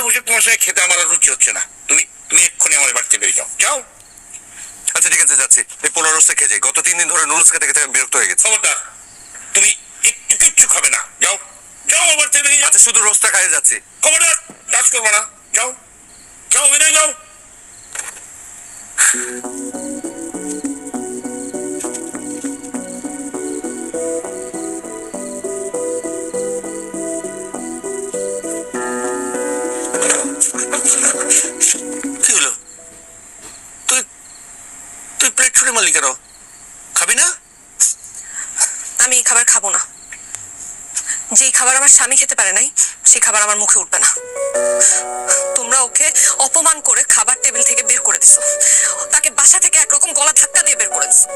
বসে তোমার সঙ্গে খেতে আমার আর রুচি হচ্ছে না। তুমি তুমি এক্ষুনি আমার বাড়িতে বেরিয়ে যাও, যাও। আচ্ছা ঠিক আছে, যাচ্ছি। এই পোলাও রোস্টটা খেয়ে যাই। গত 3 দিন ধরে নুডলস খেতে খেতে আমি বিরক্ত হয়ে গেছি। খবরদার, তুমি একটু কিচ্ছু খাবে না, যাও যাও আমার বাড়িতে বেরিয়ে যাও। আচ্ছা শুধু রোস্টটা খাইয়ে যাচ্ছি। খবরদার, কাজ করবো না, যাও যাও, বেরিয়ে যাও। কি হলো? তুই তুই প্লেট ছুঁড়ে মারলি কেন? খাবি না? আমি এই খাবার খাবো না। যেই খাবার আমার স্বামী খেতে পারে নাই, সেই খাবার আমার মুখে উঠবে না। তোমরা ওকে অপমান করে খাবার টেবিল থেকে বের করে দিছো, তাকে বাসা থেকে একরকম গলা ধাক্কা দিয়ে বের করে দিছো।